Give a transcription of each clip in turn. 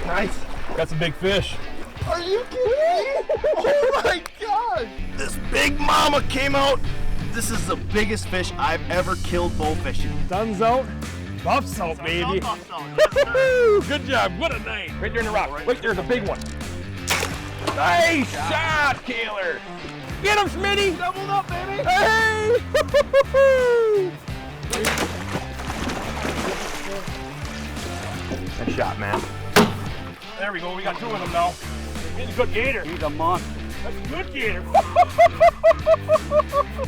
Nice. Got some big fish. Are you kidding me? Oh my God! This big mama came out. This is the biggest fish I've ever killed bow fishing. Sun's out. Buff's out, baby. Good job. What a night. Right there in the rock. Wait, there's a big one. Nice shot, Kaler. Get him, Smitty. Doubled up, baby. Hey! Good shot, man. There we go. We got two of them now. He's a good gator. He's a monster. That's a good gator.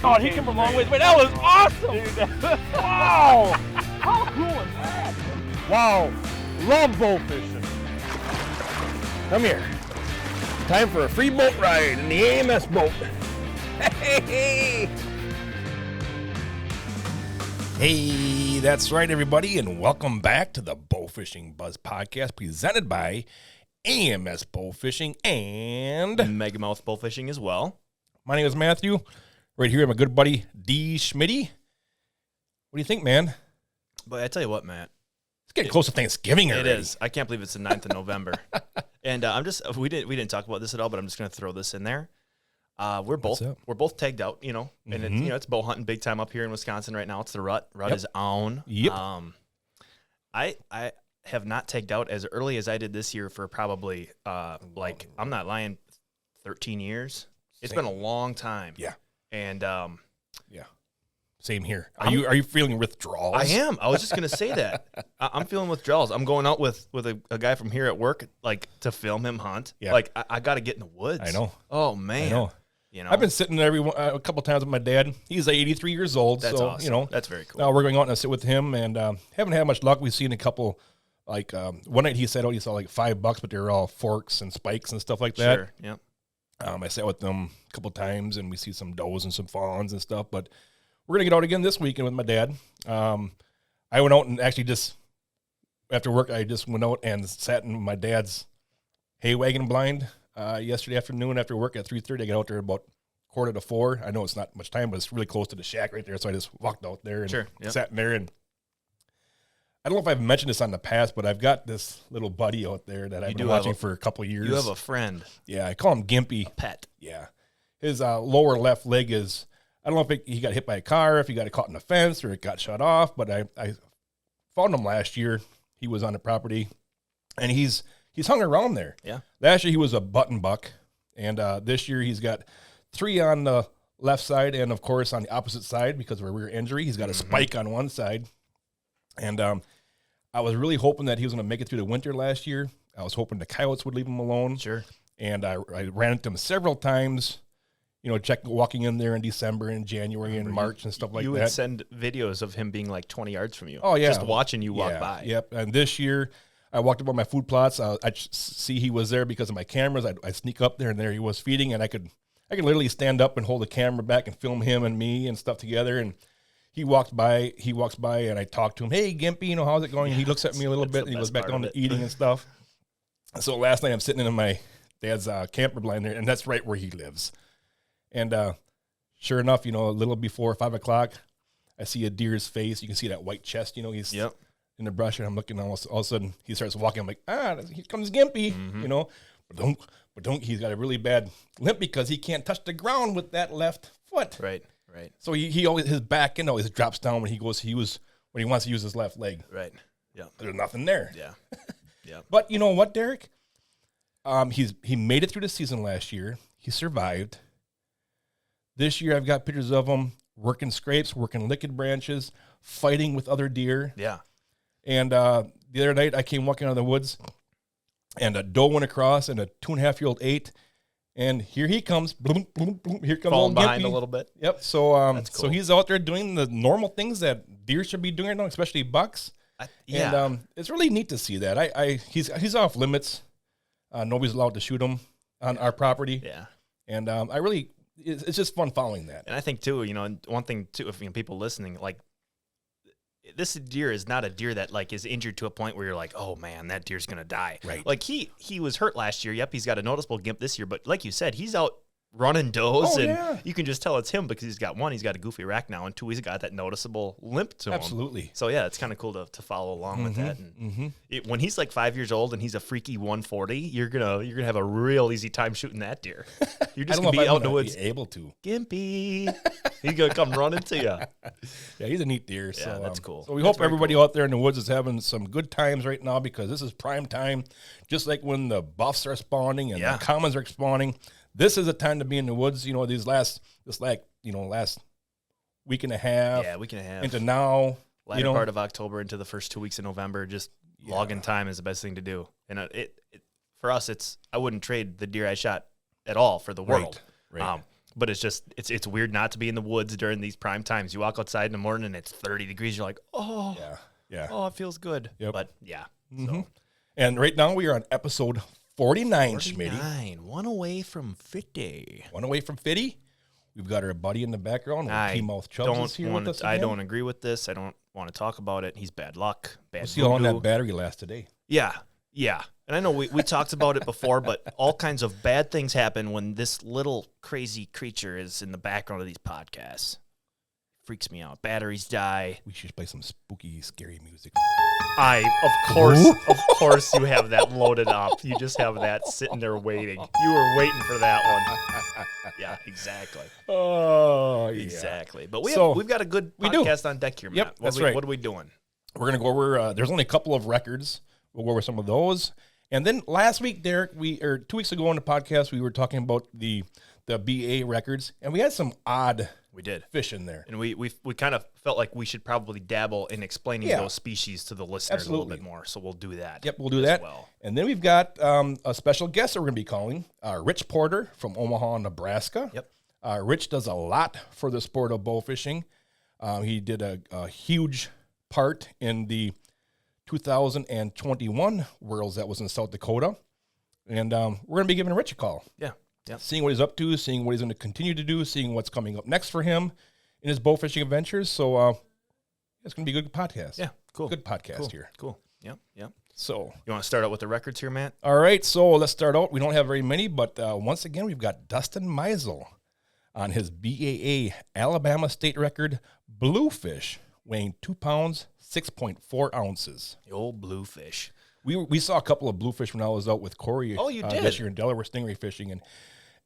Oh, he came a long ways. Wait, that was awesome. Wow. How cool is that? Wow. Love bow fishing. Come here. Time for a free boat ride in the AMS boat. Hey! Hey, that's right, everybody, and welcome back to the Bowfishing Buzz Podcast presented by AMS Bowfishing and Megamouth Bowfishing as well. My name is Matthew. Right here, my good buddy D. Schmitty. What do you think, man? But I tell you what, Matt. It's getting close to Thanksgiving already. It is. I can't believe it's the 9th of November. And we didn't talk about this at all, but I'm just going to throw this in there. We're both tagged out, you know, and it's bow hunting big time up here in Wisconsin right now. It's the rut. Rut is on. Yep. I have not tagged out as early as I did this year for probably I'm not lying, 13 years. It's been a long time. Yeah. And yeah. Same here. Are you feeling withdrawals? I am. I was just gonna say that. I'm feeling withdrawals. I'm going out with a guy from here at work, like to film him hunt. Yeah. Like I got to get in the woods. I know. Oh man. I know. You know. I've been sitting there a couple times with my dad. He's 83 years old. That's so, awesome. You know, that's very cool. Now we're going out and sit with him, and haven't had much luck. We've seen a couple. Like one night he said, he saw like $5, but they were all forks and spikes and stuff like that. Sure. Yeah. I sat with them a couple times, and we see some does and some fawns and stuff. But we're gonna get out again this weekend with my dad. I went out and actually just after work, I just went out and sat in my dad's hay wagon blind yesterday afternoon after work at 3:30. I got out there about 3:45. I know it's not much time, but it's really close to the shack right there. So I just walked out there and sat in there. And I don't know if I've mentioned this on the past, but I've got this little buddy out there that I've been watching for a couple of years. You have a friend. Yeah, I call him Gimpy. A pet. Yeah. His lower left leg is, I don't know if he got hit by a car, if he got caught in a fence, or it got shut off, but I found him last year. He was on the property, and he's hung around there. Yeah. Last year he was a button buck, and this year he's got 3 on the left side, and of course on the opposite side because of a rear injury. He's got a spike on one side. And I was really hoping that he was going to make it through the winter last year. I was hoping the coyotes would leave him alone. Sure. And I ran into him several times, you know, walking in there in December and January and March and stuff like that. You would send videos of him being like 20 yards from you. Oh, yeah. Just watching you walk by. Yep. And this year, I walked up on my food plots. I see he was there because of my cameras. I sneak up there, and there he was feeding, and I could literally stand up and hold the camera back and film him and me and stuff together. And he walks by, and I talked to him. Hey, Gimpy, you know, how's it going? And he looks at me a little bit, and he goes back down to eating and stuff. So last night I'm sitting in my dad's camper blind there, and that's right where he lives. And sure enough, you know, a little before 5 o'clock, I see a deer's face. You can see that white chest, you know, he's in the brush, and I'm looking all of a sudden he starts walking. I'm like, here comes Gimpy, you know. But don't, he's got a really bad limp because he can't touch the ground with that left foot. Right. So he always, his back end always drops down when he wants to use his left leg. Right. Yeah. There's nothing there. Yeah. Yeah. But you know what, Derek? He made it through the season last year. He survived. This year I've got pictures of him working scrapes, working licked branches, fighting with other deer. Yeah. And the other night I came walking out of the woods, and a doe went across, and a 2.5-year-old ate. And here he comes. Bloom, bloom, bloom. Here comes falling old behind Gimpy. a little bit. Yep. So cool. So he's out there doing the normal things that deer should be doing right now, especially bucks. And it's really neat to see that. He's off limits. Nobody's allowed to shoot him on our property. Yeah. And it's just fun following that. And I think too, you know, one thing too, if people listening, like, this deer is not a deer that like is injured to a point where you're like, oh man, that deer's gonna die. Right. Like he was hurt last year. Yep, he's got a noticeable gimp this year, but like you said, he's out running does, and yeah. you can just tell it's him because he's got a goofy rack now, and two, he's got that noticeable limp to him. Absolutely. So yeah, it's kind of cool to follow along with that. And when he's like 5 years old and he's a freaky 140, you're gonna have a real easy time shooting that deer. You're just gonna be out in the woods. Be able to. Gimpy, he's gonna come running to you. Yeah, he's a neat deer. Yeah, So that's cool. So we That's hope everybody out there in the woods is having some good times right now, because this is prime time. Just like when the buffs are spawning and the commons are spawning, this is a time to be in the woods. You know, last week and a half. Yeah, week and a half into now. Latter part of October into the first 2 weeks of November. Just logging time is the best thing to do. And it for us, I wouldn't trade the deer I shot at all for the world. Right. But it's just it's weird not to be in the woods during these prime times. You walk outside in the morning and it's 30 degrees. You're like, oh, oh, it feels good. Yep. But so. And right now we are on episode 49, Schmitty. 49, one away from 50. One away from 50. We've got our buddy in the background. Peamouth Chub is here with us again. I don't agree with this. I don't want to talk about it. He's bad luck. Bad. We'll see how long that battery lasts today. Yeah. And I know we talked about it before, but all kinds of bad things happen when this little crazy creature is in the background of these podcasts. Freaks me out. Batteries die. We should play some spooky, scary music. Of course you have that loaded up. You just have that sitting there waiting. You were waiting for that one. Yeah, exactly. Oh, yeah. Exactly. But we've got a good podcast on deck here, Matt. Yep, that's right. What are we doing? We're going to go over, there's only a couple of records. We'll go over some of those. And then last week, Derek, 2 weeks ago on the podcast, we were talking about the BAA records, and we had some odd fish in there. And we kind of felt like we should probably dabble in explaining those species to the listeners a little bit more. So we'll do that. Yep, we'll do that. Well. And then we've got a special guest that we're going to be calling, Rich Porter from Omaha, Nebraska. Yep. Rich does a lot for the sport of bow fishing. He did a huge part in the 2021 Worlds that was in South Dakota. And we're going to be giving Rich a call. Yeah. Seeing what he's up to, seeing what he's going to continue to do, seeing what's coming up next for him in his bow fishing adventures. So it's going to be a good podcast. Yeah, cool. Good podcast here. Cool. Yep. So you want to start out with the records here, Matt? All right, so let's start out. We don't have very many, but once again, we've got Dustin Meisel on his BAA Alabama state record bluefish, weighing 2 pounds, 6.4 ounces. The old bluefish. We saw a couple of bluefish when I was out with Corey. Oh, you did? This year in Delaware stingray fishing,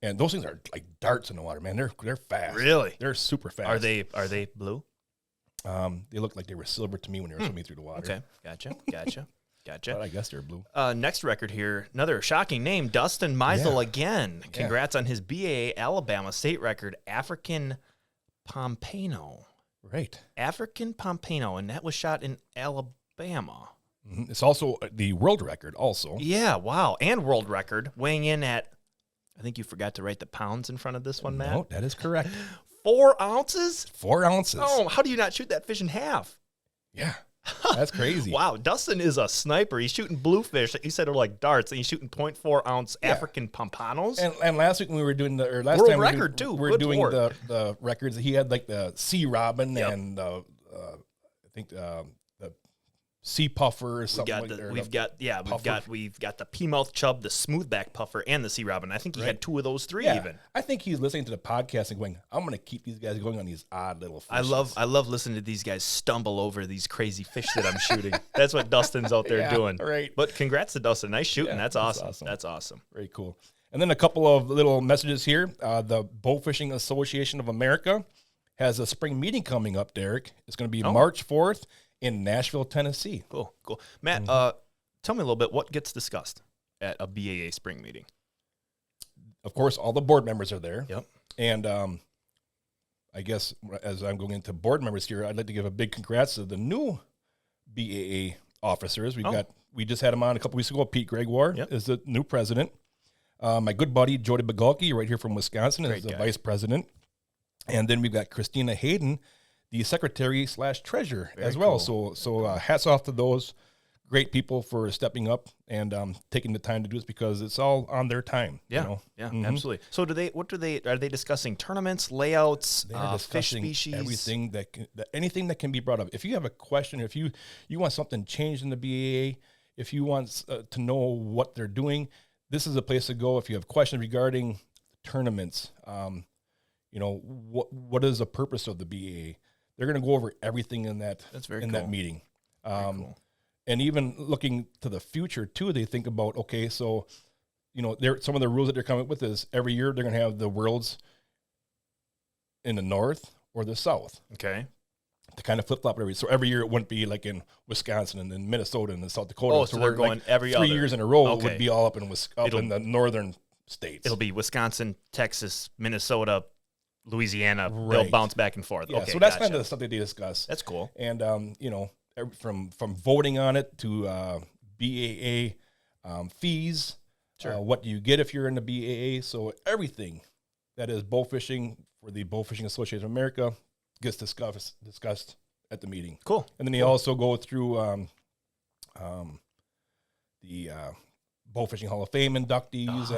and those things are like darts in the water, man. They're fast. Really? They're super fast. Are they blue? They look like they were silver to me when they were swimming through the water. Okay, gotcha. But I guess they're blue. Next record here, another shocking name, Dustin Meisel again. Congrats on his BAA Alabama state record, African Pompano. Right. African Pompano, and that was shot in Alabama. Mm-hmm. It's also the world record also. Yeah, wow. And world record, weighing in at, I think you forgot to write the pounds in front of this one, Matt. No, that is correct. 4 ounces? 4 ounces. Oh, how do you not shoot that fish in half? Yeah. That's crazy. Wow, Dustin is a sniper. He's shooting bluefish. You said they're like darts, and he's shooting 0.4 ounce African pompanos. And last week when we were doing last world time record too. We were doing the records. He had like the sea robin and I think the sea puffer or something like that. We've got the Peamouth Chub, the smoothback puffer, and the sea robin. I think he had 2 of those 3 even. I think he's listening to the podcast and going, I'm going to keep these guys going on these odd little fish. I love listening to these guys stumble over these crazy fish that I'm shooting. That's what Dustin's out there doing. Right. But congrats to Dustin. Nice shooting. Yeah, that's awesome. That's awesome. Very cool. And then a couple of little messages here. The Bowfishing Association of America has a spring meeting coming up, Derek. It's going to be March 4th. In Nashville, Tennessee. Cool. Matt, tell me a little bit, what gets discussed at a BAA spring meeting? Of course, all the board members are there. Yep. And I guess as I'm going into board members here, I'd like to give a big congrats to the new BAA officers. We just had him on a couple weeks ago. Pete Gregoire is the new president. My good buddy, Jody Bagalki, right here from Wisconsin, is the vice president. And then we've got Christina Hayden, the secretary/treasurer as well. Cool. So hats off to those great people for stepping up and taking the time to do this, because it's all on their time. Yeah, absolutely. So are they discussing tournaments, layouts, fish species? Everything anything that can be brought up. If you have a question, if you want something changed in the BAA, if you want to know what they're doing, this is a place to go. If you have questions regarding tournaments. What is the purpose of the BAA? They're going to go over everything in that that meeting. Cool. And even looking to the future too, they think about, okay, so some of the rules that they're coming up with is every year they're going to have the worlds in the north or the south. Okay. To kind of flip flop so every year it wouldn't be like in Wisconsin and then Minnesota and then South Dakota. Oh, so they're going every 3 years in a row. Okay. It would be all up in the northern states. It'll be Wisconsin, Texas, Minnesota, Louisiana. They'll bounce back and forth. Yeah, okay, so that's kind of the stuff that they discuss. That's cool. And from voting on it to BAA fees. Sure. What do you get if you're in the BAA? So everything that is bow fishing for the Bowfishing Association of America gets discussed at the meeting. Cool. And then they also go through the Bowfishing Hall of Fame inductees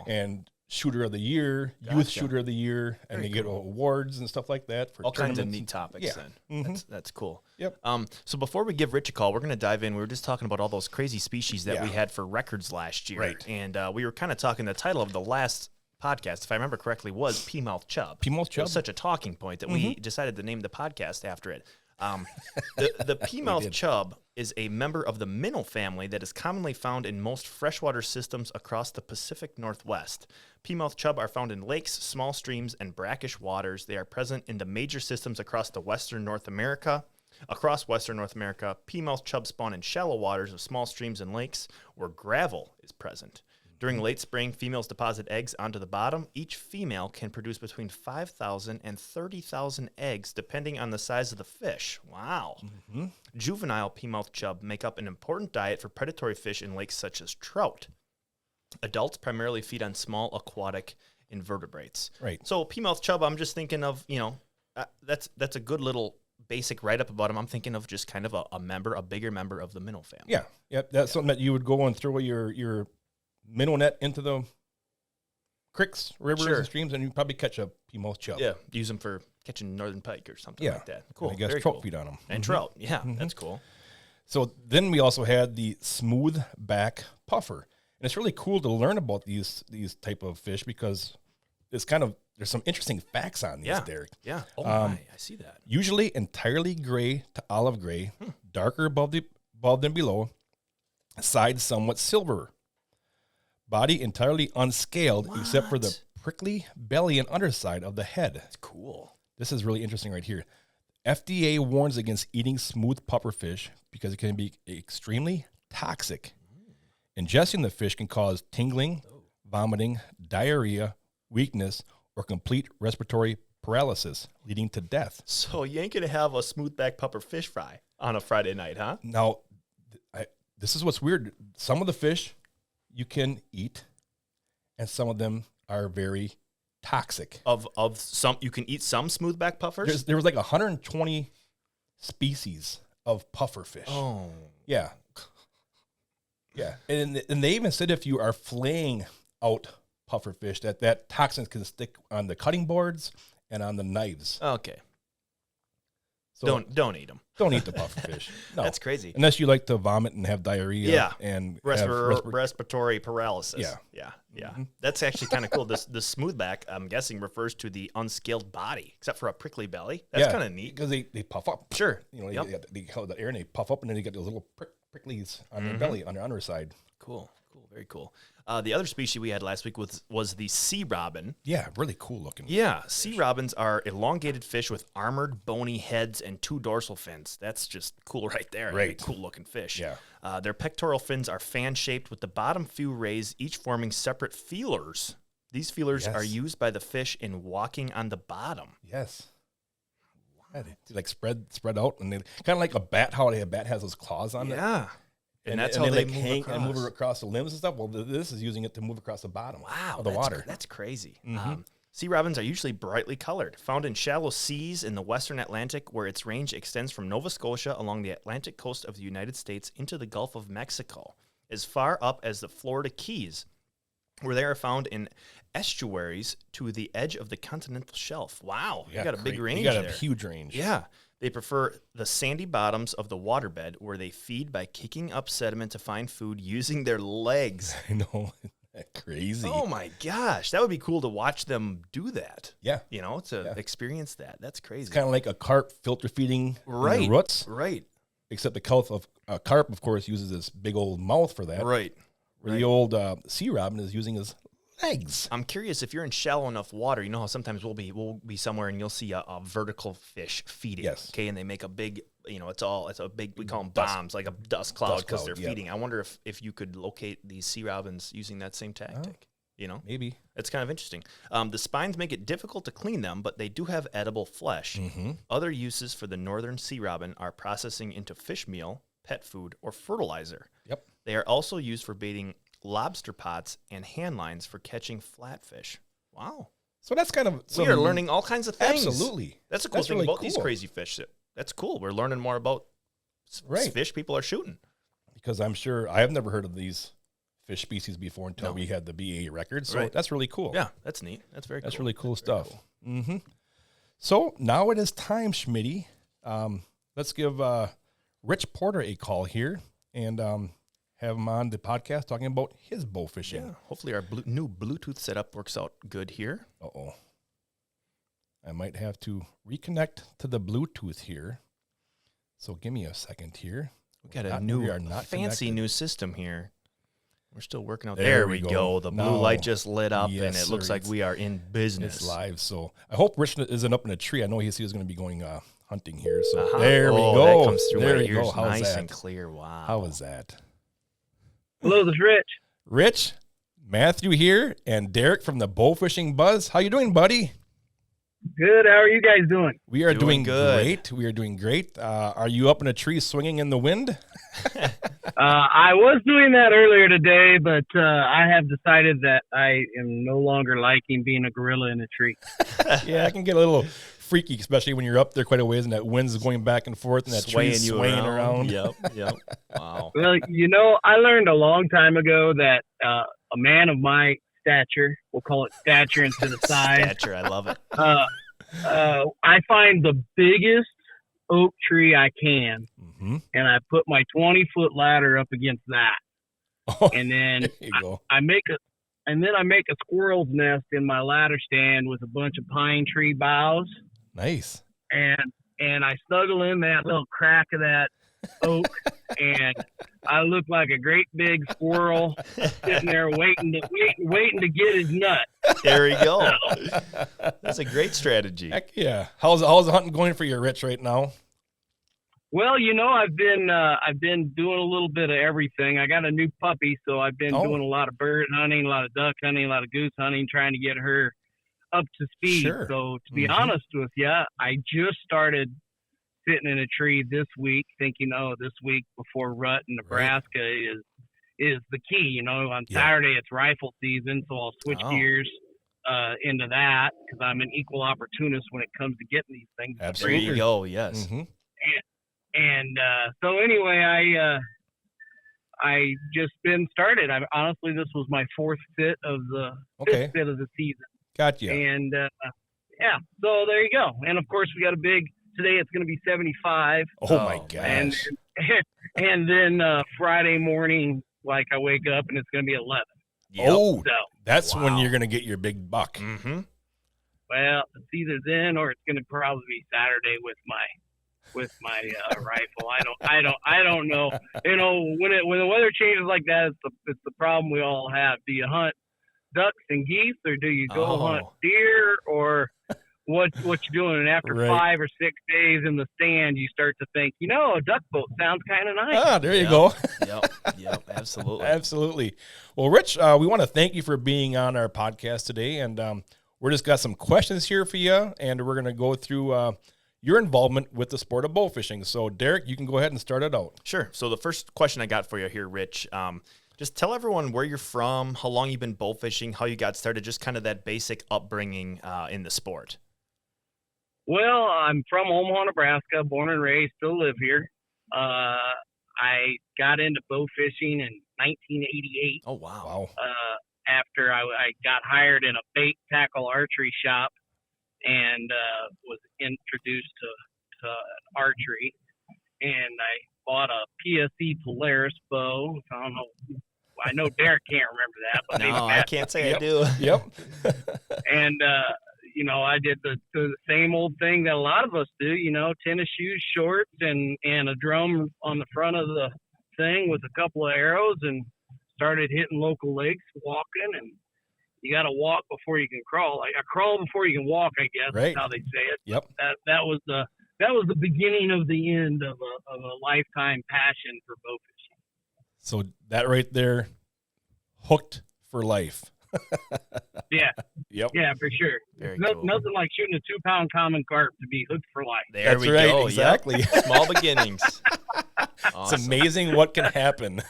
and Shooter of the Year, Youth Shooter of the Year, and they get awards and stuff like that for all kinds of neat topics. Then that's cool. Yep. So before we give Rich a call, we're going to dive in. We were just talking about all those crazy species that we had for records last year, right? And we were kind of talking. The title of the last podcast, if I remember correctly, was Peamouth Chub. Peamouth Chub. It was such a talking point that we decided to name the podcast after it. The Peamouth Chub is a member of the minnow family that is commonly found in most freshwater systems across the Pacific Northwest. Peamouth Chub are found in lakes, small streams, and brackish waters. They are present in the major systems across Western North America. Across Western North America, Peamouth Chub spawn in shallow waters of small streams and lakes where gravel is present. During late spring, females deposit eggs onto the bottom. Each female can produce between 5,000 and 30,000 eggs, depending on the size of the fish. Wow. Mm-hmm. Juvenile Peamouth Chub make up an important diet for predatory fish in lakes such as trout. Adults primarily feed on small aquatic invertebrates. Right. So Peamouth Chub, I'm just thinking of, that's a good little basic write-up about him. I'm thinking of just kind of a bigger member of the minnow family. Yeah. Yep. That's something that you would go and throw your minnow net into the creeks, rivers, and streams, and you probably catch a Peamouth Chub. Yeah, use them for catching northern pike or something like that. Cool. And I guess very trout cool. feed on them. And trout, yeah, that's cool. So then we also had the smooth back puffer. And it's really cool to learn about these type of fish because it's there's some interesting facts on these, Derek. Yeah. Oh, I see that. Usually entirely gray to olive gray, darker above than below, sides somewhat silver. Body entirely unscaled except for the prickly belly and underside of the head. That's cool. This is really interesting right here. FDA warns against eating smooth pufferfish because it can be extremely toxic. Ingesting the fish can cause tingling, vomiting, diarrhea, weakness, or complete respiratory paralysis, leading to death. So you ain't going to have a smoothback puffer fish fry on a Friday night, huh? Now, this is what's weird. Some of the fish you can eat, and some of them are very toxic. Of some, you can eat some smoothback puffers? There was like 120 species of puffer fish. Oh. Yeah. Yeah. And they even said if you are flaying out puffer fish, that toxins can stick on the cutting boards and on the knives. Okay. So don't eat them. Don't eat the puffer fish. No. That's crazy. Unless you like to vomit and have diarrhea. Yeah. And respiratory paralysis. Yeah. Yeah. That's actually kind of cool. The smoothback, I'm guessing, refers to the unscaled body, except for a prickly belly. That's kind of neat. Because they puff up. Sure. They hold the air and they puff up, and then you get those little pricklies on their belly, on their underside. Cool. Very cool. The other species we had last week was the sea robin. Yeah, really cool looking. Yeah, sea robins are elongated fish with armored, bony heads and 2 dorsal fins. That's just cool right there. Right. Cool looking fish. Yeah. Their pectoral fins are fan-shaped with the bottom few raised, each forming separate feelers. These feelers are used by the fish in walking on the bottom. Yes. Yeah, they like spread out, and they kind of like a bat. How a bat has those claws on it. Yeah. And that's how they like move hang across. and move across the limbs and stuff. Well, this is using it to move across the bottom of the water. That's crazy. Sea robins are usually brightly colored, found in shallow seas in the western Atlantic, where its range extends from Nova Scotia along the Atlantic coast of the United States into the Gulf of Mexico, as far up as the Florida Keys, where they are found in estuaries to the edge of the continental shelf. Wow, you got a big range there. You got a huge range. Yeah. They prefer the sandy bottoms of the waterbed, where they feed by kicking up sediment to find food using their legs. I know. Crazy. Oh my gosh, that would be cool to watch them do that. Yeah. To experience that. That's crazy. It's kind of like a carp filter feeding right. in the roots. Right. Except the carp, of course, uses this big old mouth for that. Right. Where the old sea robin is using his legs. I'm curious if you're in shallow enough water. You know how sometimes we'll be somewhere and you'll see a vertical fish feeding. Yes. Okay, and they make a big, it's a big. We call them bombs, like a dust cloud because they're feeding. I wonder if you could locate these sea robins using that same tactic. Maybe. It's kind of interesting. The spines make it difficult to clean them, but they do have edible flesh. Mm-hmm. Other uses for the northern sea robin are processing into fish meal, pet food, or fertilizer. Yep. They are also used for baiting lobster pots and hand lines for catching flatfish. Wow. So that's kind of... We are learning all kinds of things. Absolutely. That's a cool thing about these crazy fish. That's cool. We're learning more about fish people are shooting. Because I'm sure I have never heard of these fish species before until we had the BAA record. So that's really cool. Yeah, that's neat. That's very cool. That's really cool stuff. Cool. Mm-hmm. So now it is time, Schmitty. Let's give Rich Porter a call here and have him on the podcast talking about his bow fishing. Yeah, hopefully our new Bluetooth setup works out good here. Uh-oh. I might have to reconnect to the Bluetooth here. So give me a second here. We got a new fancy new system here. We're still working out. There we go. The blue light just lit up, and it looks like we are in business. It's live. So I hope Rich isn't up in a tree. I know he was going to be going hunting here. So there we go. That comes through there my you ears go. How's nice that? and clear. Wow. How is that? Hello, this is Rich. Rich, Matthew here, and Derek from the Bowfishing Buzz. How you doing, buddy? Good. How are you guys doing? We are doing good. Great. We are doing great. Are you up in a tree swinging in the wind? I was doing that earlier today, but I have decided that I am no longer liking being a gorilla in a tree. Yeah, I can get a little freaky, especially when you're up there quite a ways and that wind's going back and forth and that tree's swaying around. Yep. Wow. Well, I learned a long time ago that a man of my stature, we'll call it stature instead of size. Stature, I love it. I find the biggest oak tree I can, and I put my 20-foot ladder up against that, and then I make a squirrel's nest in my ladder stand with a bunch of pine tree boughs. Nice. And I snuggle in that little crack of that oak, and I look like a great big squirrel sitting there waiting to get his nut. There we go. That's a great strategy. Heck yeah. How's the hunting going for you, Rich, right now? Well, I've been doing a little bit of everything. I got a new puppy, so I've been doing a lot of bird hunting, a lot of duck hunting, a lot of goose hunting, trying to get her up to speed. Sure. So to be honest with you, I just started sitting in a tree this week, thinking, this week before rut in Nebraska is the key. On Saturday it's rifle season, so I'll switch gears into that because I'm an equal opportunist when it comes to getting these things. Absolutely. There you go. Yes. Mm-hmm. And so anyway, I just been started. Honestly, this was my fourth fit of the fifth fit of the season. Gotcha. And so there you go. And of course, we got today it's going to be 75. Oh my gosh. And then Friday morning, I wake up and it's going to be 11. Yep. Oh, so, that's when you're going to get your big buck. Mm-hmm. Well, it's either then or it's going to probably be Saturday with my rifle. I don't know. When the weather changes like that, it's the problem we all have. Do you hunt ducks and geese, or do you go hunt deer, or what you doing? And after 5 or 6 days in the stand, you start to think, a duck boat sounds kind of nice. Ah, there you go. Yep, absolutely. Absolutely. Well, Rich, we want to thank you for being on our podcast today, and we're just got some questions here for you, and we're going to go through your involvement with the sport of bow fishing. So, Derek, you can go ahead and start it out. Sure. So the first question I got for you here, Rich, just tell everyone where you're from, how long you've been bow fishing, how you got started, just kind of that basic upbringing in the sport. Well, I'm from Omaha, Nebraska, born and raised, still live here. I got into bow fishing in 1988. Oh, wow. After I got hired in a bait tackle archery shop, and was introduced to archery, and I bought a PSE Polaris bow. I don't know I know Derek can't remember that, but no, I can't say I do. Yep. And I did the same old thing that a lot of us do. Tennis shoes, shorts, and a drum on the front of the thing with a couple of arrows, and started hitting local lakes, walking. And you got to walk before you can crawl. Like, crawl before you can walk, I guess. Right. That's how they say it. Yep. That was the beginning of the end of a lifetime passion for bow fishing. So that right there, hooked for life. Yeah. Yep. Yeah, for sure. Cool. Nothing like shooting a 2-pound common carp to be hooked for life. There That's we right, go. exactly. Yep. Small beginnings. Awesome. It's amazing what can happen.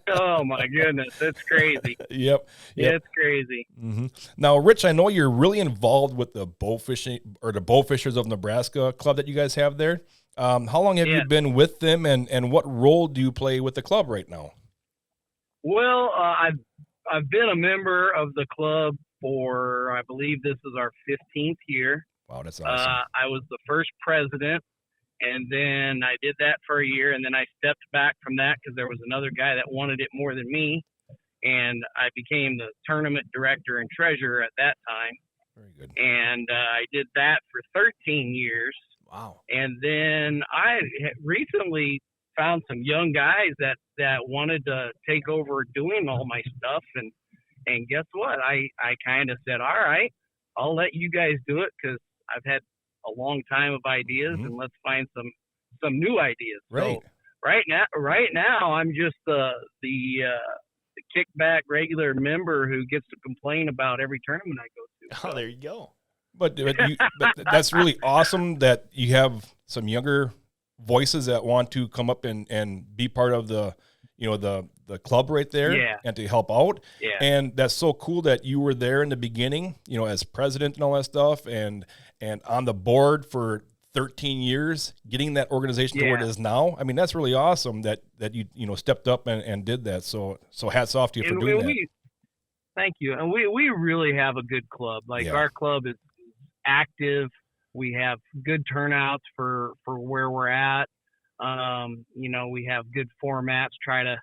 Oh my goodness, that's crazy. Yep. It's crazy. Mm-hmm. Now, Rich, I know you're really involved with the Bowfishing or the Bowfishers of Nebraska club that you guys have there. How long have you been with them, and what role do you play with the club right now? Well, I've been a member of the club for, I believe this is our 15th year. Wow, that's awesome. I was the first president, and then I did that for a year, and then I stepped back from that because there was another guy that wanted it more than me, and I became the tournament director and treasurer at that time. Very good. And I did that for 13 years. Wow. And then I recently found some young guys that wanted to take over doing all my stuff, and guess what? I kind of said, all right, I'll let you guys do it because I've had a long time of ideas, and let's find some new ideas. Right. So right now I'm just the kickback regular member who gets to complain about every tournament I go to. Oh, there you go. But that's really awesome that you have some younger voices that want to come up and be part of the club right there, and to help out. Yeah. And that's so cool that you were there in the beginning, as president and all that stuff, and on the board for 13 years, getting that organization to where it is now. I mean, that's really awesome that you stepped up and did that. So hats off to you for doing that. Thank you. And we really have a good club. Like, our club is active. We have good turnouts for where we're at. We have good formats. Try to,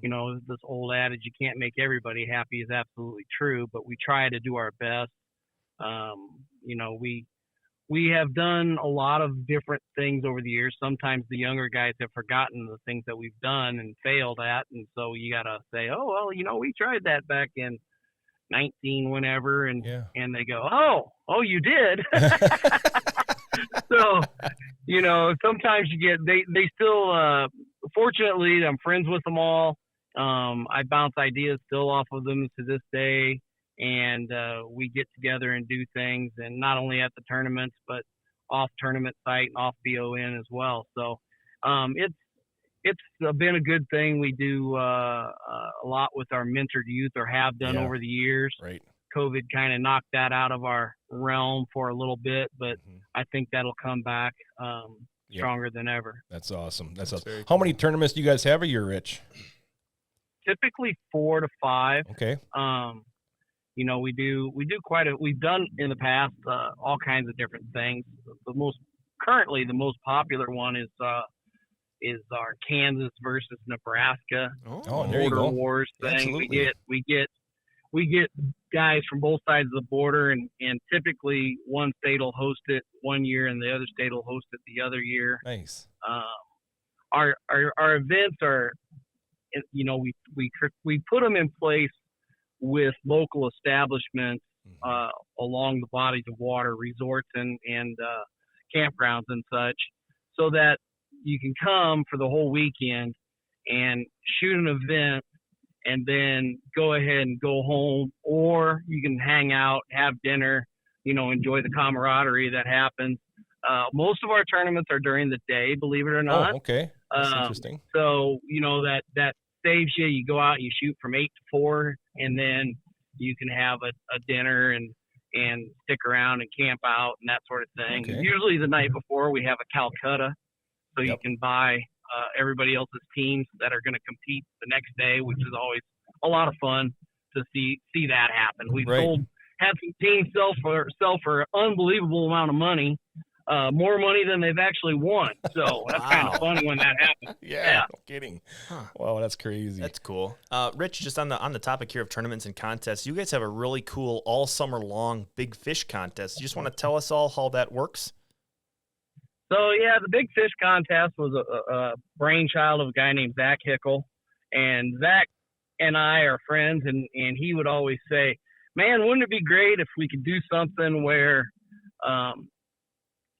this old adage, you can't make everybody happy, is absolutely true, but we try to do our best. We have done a lot of different things over the years. Sometimes the younger guys have forgotten the things that we've done and failed at. And so you got to say, oh, well, we tried that back in 19 whenever. And they go, oh, you did. So, sometimes you get, they still, fortunately, I'm friends with them all. I bounce ideas still off of them to this day. And we get together and do things, and not only at the tournaments, but off tournament site and off BON as well. So it's been a good thing. We do a lot with our mentored youth, or have done over the years. Right. COVID kind of knocked that out of our realm for a little bit, but I think that'll come back stronger than ever. That's awesome. That's awesome. Cool. How many tournaments do you guys have a year, Rich? Typically 4 to 5. Okay. We do we've done in the past all kinds of different things. The most popular one is our Kansas versus Nebraska there you go. wars thing. Absolutely. We get guys from both sides of the border, and typically one state will host it one year and the other state will host it the other year. Nice. Our events are, we put them in place with local establishments along the bodies of water, resorts and campgrounds and such, so that you can come for the whole weekend and shoot an event and then go ahead and go home, or you can hang out, have dinner, enjoy the camaraderie that happens. Most of our tournaments are during the day, believe it or not. Oh, okay. That's interesting. So, that saves you. You go out and you shoot from 8 to 4, and then you can have a dinner and stick around and camp out and that sort of thing. Okay. Usually the night before we have a Calcutta, so you can buy everybody else's teams that are going to compete the next day, which is always a lot of fun to see that happen. We've had some teams sell for an unbelievable amount of money more money than they've actually won. So that's kind of funny when that happens. Yeah, no kidding. Huh. Wow, that's crazy. That's cool. Rich, just on the topic here of tournaments and contests, you guys have a really cool all summer long big fish contest. You just want to tell us all how that works? So yeah, the big fish contest was a brainchild of a guy named Zach Hickel, and Zach and I are friends, and he would always say, man, wouldn't it be great if we could do something where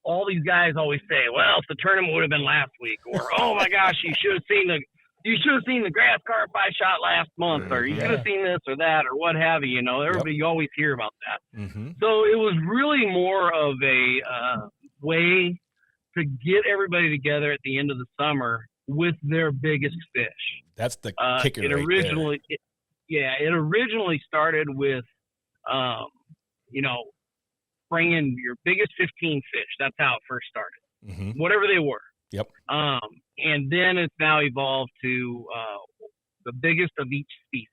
all these guys always say, well, if the tournament would have been last week, or, oh my gosh, you should have seen the grass carp I shot last month, or you should have seen this or that, or what have you. You know, everybody, you always hear about that. Mm-hmm. So it was really more of a way to get everybody together at the end of the summer with their biggest fish. That's the kicker it originally, it originally started with, bringing your biggest 15 fish. That's how it first started, whatever they were. Yep. And then it's now evolved to the biggest of each species.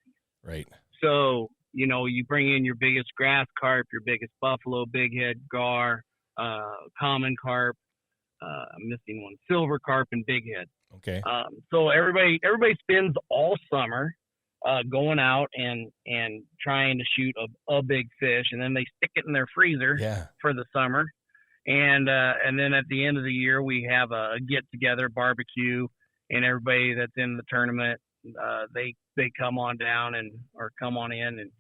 Right. So, you bring in your biggest grass carp, your biggest buffalo, bighead, gar, common carp, I'm missing one, silver carp, and bighead. Okay. So everybody spends all summer going out and trying to shoot a big fish, and then they stick it in their freezer for the summer. And then at the end of the year, we have a get-together barbecue, and everybody that's in the tournament, they come on down or come on in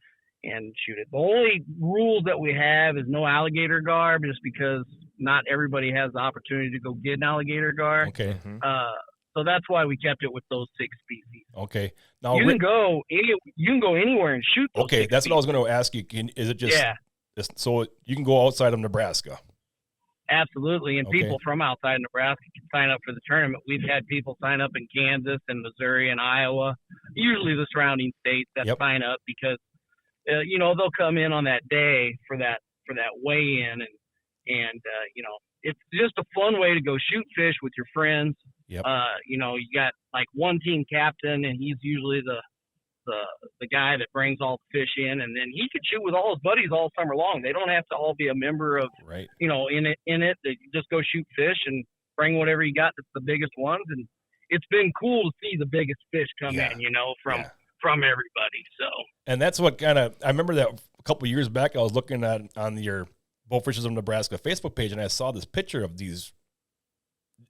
and shoot it. The only rules that we have is no alligator gar, just because not everybody has the opportunity to go get an alligator gar. Okay. So that's why we kept it with those 6 species. Okay. Now you can go anywhere and shoot those. Okay, that's species. what I was going to ask you. Is it just so you can go outside of Nebraska? Absolutely, and people from outside Nebraska can sign up for the tournament. We've had people sign up in Kansas and Missouri and Iowa, usually the surrounding states that sign up because they'll come in on that day for that weigh-in, and it's just a fun way to go shoot fish with your friends. Yep. You got like one team captain, and he's usually the guy that brings all the fish in, and then he could shoot with all his buddies all summer long. They don't have to all be a member of, in it. They just go shoot fish and bring whatever you got that's the biggest ones. And it's been cool to see the biggest fish come in, from everybody. So. And that's what I remember that a couple of years back, I was looking at on your Bowfishers of Nebraska Facebook page, and I saw this picture of these.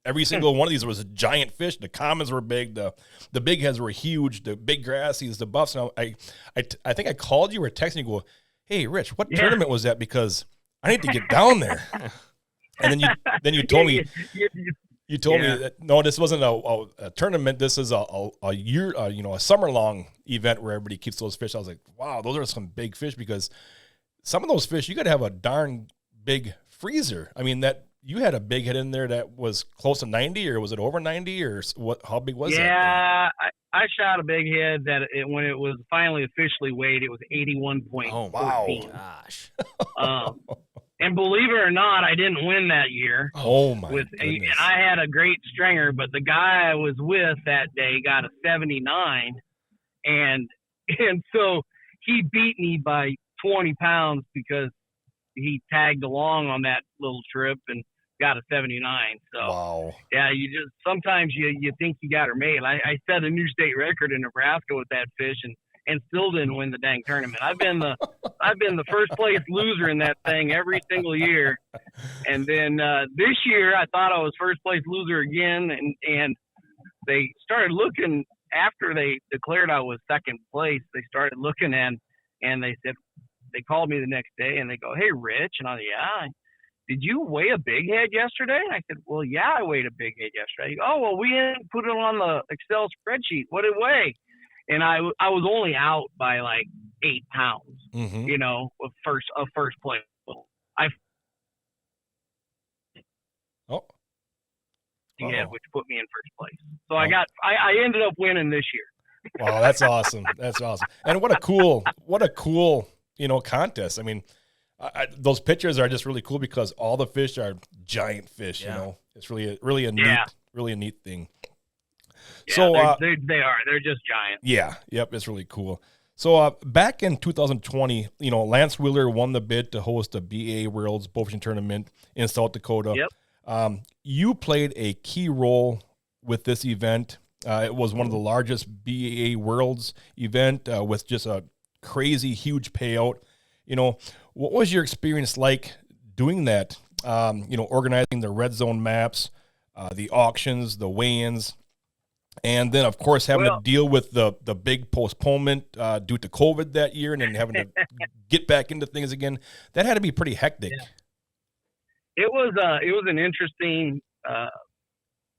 Every single one of these was a giant fish. The commons were big. The big heads were huge. The big grassies, the buffs. And I think I called you or texted you. Go, hey, Rich, what tournament was that? Because I need to get down there. And then you told me you told me that no, this wasn't a tournament. This is a year, a summer long event where everybody keeps those fish. I was like, wow, those are some big fish, because some of those fish you got to have a darn big freezer. I mean that. You had a big head in there that was close to 90, or was it over 90, or what? How big was that? Yeah, I shot a big head that when it was finally officially weighed, it was 81.14. Oh, wow. Gosh. And believe it or not, I didn't win that year. Oh, my goodness. I had a great stringer, but the guy I was with that day got a 79, and so he beat me by 20 pounds because he tagged along on that little trip and got a 79. So wow. Yeah, sometimes you think you got her made. I set a new state record in Nebraska with that fish and still didn't win the dang tournament. I've been the first place loser in that thing every single year. And then this year I thought I was first place loser again, and they started looking after they declared I was second place. They started looking and they said, they called me the next day and they go, hey, Rich. And I was, yeah. Did you weigh a big head yesterday? And I said, well, yeah, I weighed a big head yesterday. He goes, oh, well, we didn't put it on the Excel spreadsheet. What did it weigh? And I was only out by like 8 pounds, of first place. Which put me in first place. So I ended up winning this year. Wow, that's awesome. That's awesome. And what a cool, contest. I mean, those pictures are just really cool because all the fish are giant fish. It's really a neat thing. Yeah, so they are. They're just giant. Yeah. Yep. It's really cool. So back in 2020, Lance Wheeler won the bid to host the BAA Worlds Bowfishing Tournament in South Dakota. Yep. You played a key role with this event. It was one of the largest BAA Worlds event with just a crazy, huge payout. What was your experience like doing that? Organizing the red zone maps, the auctions, the weigh-ins, and then, of course, having to deal with the big postponement due to COVID that year, and then having to get back into things again. That had to be pretty hectic. Yeah. It was an interesting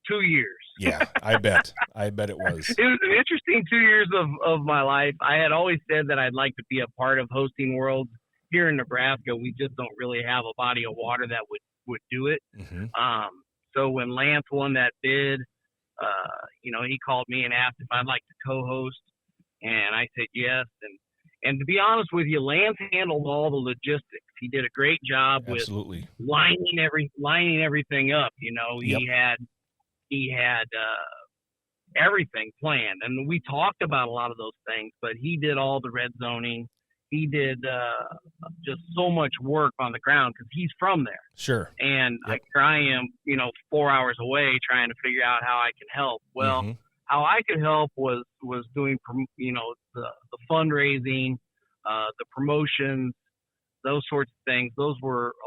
2 years. Yeah, I bet it was. It was an interesting 2 years of my life. I had always said that I'd like to be a part of hosting Worlds. Here in Nebraska, we just don't really have a body of water that would do it. Mm-hmm. So when Lance won that bid, he called me and asked if I'd like to co-host, and I said yes. And to be honest with you, Lance handled all the logistics. He did a great job with lining everything up. He had everything planned, and we talked about a lot of those things. But he did all the red zoning. He did just so much work on the ground because he's from there. Sure. And here I am, 4 hours away trying to figure out how I can help. Well, how I could help was doing, the fundraising, the promotions, those sorts of things. A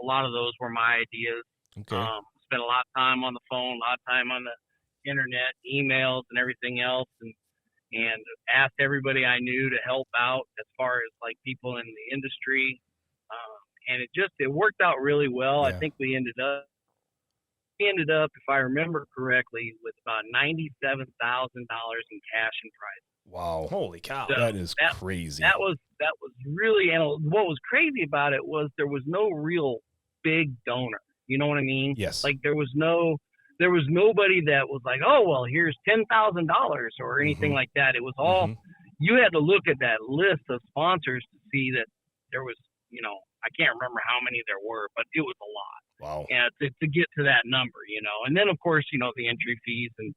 lot of those were my ideas. Okay. Spent a lot of time on the phone, a lot of time on the internet, emails and everything else. And asked everybody I knew to help out as far as like people in the industry. And it worked out really well. Yeah. I think we ended up, if I remember correctly, with about $97,000 in cash and prize. Wow. Holy cow. So that is crazy. That was really, and what was crazy about it was there was no real big donor. You know what I mean? Yes. Like there was nobody that was like, oh, well, here's $10,000 or anything like that. It was all, you had to look at that list of sponsors to see that there was, I can't remember how many there were, but it was a lot. Wow. And to get to that number, and then of course, the entry fees and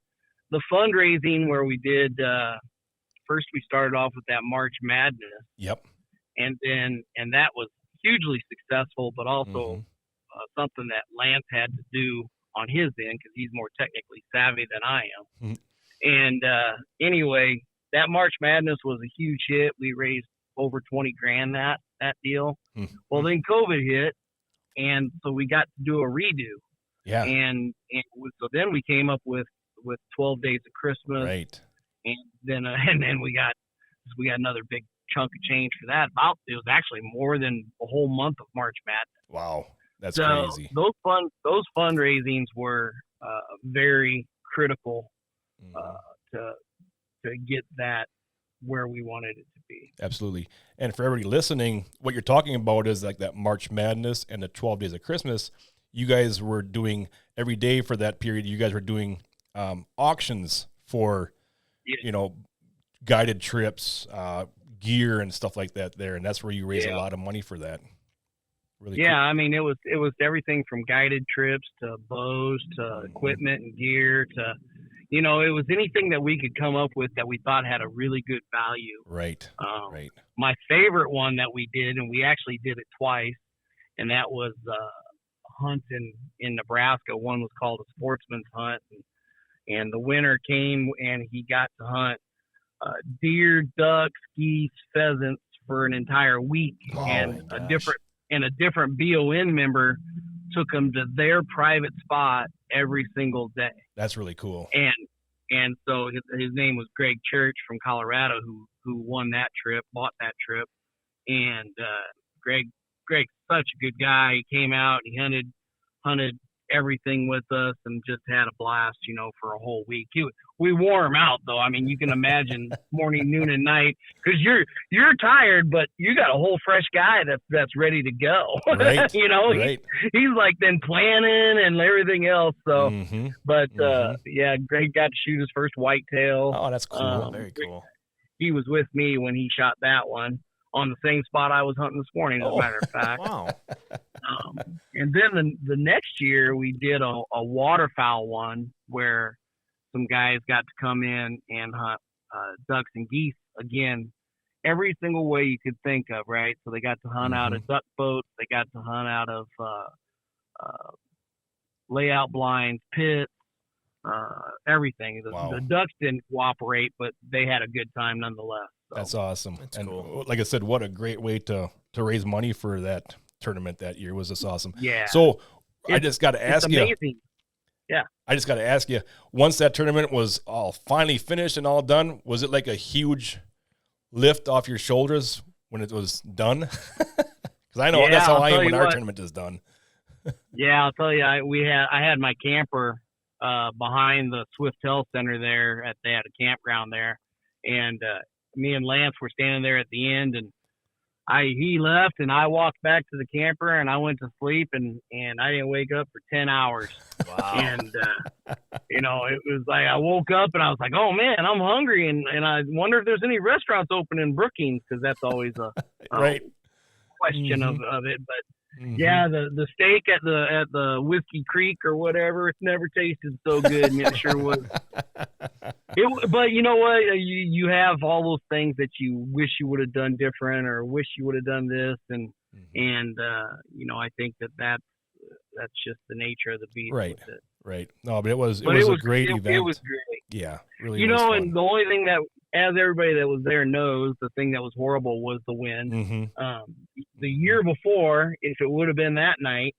the fundraising where we did, first we started off with that March Madness. Yep. And that was hugely successful, but also something that Lance had to do on his end because he's more technically savvy than I am. And anyway, that March Madness was a huge hit. We raised over $20,000 that deal. Well, then COVID hit, and so we got to do a redo. Yeah. And so then we came up with 12 Days of Christmas. Right. And then we got another big chunk of change for that. It was actually more than a whole month of March Madness. Wow. That's crazy. Those fundraisings were very critical to get that where we wanted it to be. Absolutely. And for everybody listening, what you're talking about is like that March Madness and the 12 Days of Christmas. You guys were doing every day for that period. You guys were doing auctions for, guided trips, gear and stuff like that there. And that's where you raise a lot of money for that. Really cool. I mean, it was everything from guided trips to bows to equipment and gear to, it was anything that we could come up with that we thought had a really good value. Right. Right. My favorite one that we did, and we actually did it twice, and that was a hunt in Nebraska. One was called a sportsman's hunt, and the winner came and he got to hunt deer, ducks, geese, pheasants for an entire week, and a different BON member took them to their private spot every single day. That's really cool. And so his name was Greg Church from Colorado, who won that trip, bought that trip. And Greg's such a good guy. He came out, he hunted everything with us and just had a blast, for a whole week. We wore him out though. I mean, you can imagine morning, noon, and night because you're tired, but you got a whole fresh guy that's ready to go. Right. Right. He's like then planning and everything else. So, but Greg got to shoot his first whitetail. Oh, that's cool. Very cool. He was with me when he shot that one on the same spot I was hunting this morning, as a matter of fact. Wow. And then the next year we did a waterfowl one where some guys got to come in and hunt ducks and geese again every single way you could think of, right? So they got to hunt out of duck boats, they got to hunt out of layout blinds, pits, everything. The ducks didn't cooperate, but they had a good time nonetheless. So. That's awesome. That's and cool. Like I said, what a great way to raise money for that tournament that year. Was this awesome? Yeah. So I just got to ask you. Amazing. Yeah. I just got to ask you, once that tournament was all finally finished and all done, was it like a huge lift off your shoulders when it was done? Because I know that's how I am when our tournament is done. Yeah, I'll tell you, I had my camper behind the Swiftel Center there. They had a campground there, and me and Lance were standing there at the end, and he left, and I walked back to the camper, and I went to sleep, and I didn't wake up for 10 hours. Wow. And it was like I woke up and I was like, oh man, I'm hungry, and I wonder if there's any restaurants open in Brookings, because that's always a right question of it. But yeah, the steak at the Whiskey Creek or whatever, it never tasted so good, and it sure was. But you know what? You have all those things that you wish you would have done different, or wish you would have done this, and I think that's just the nature of the beast. Right. Right. No, but it was a great event. It was great. Yeah, really. And the only thing that, as everybody that was there knows, the thing that was horrible was the wind. The year before, if it would have been that night,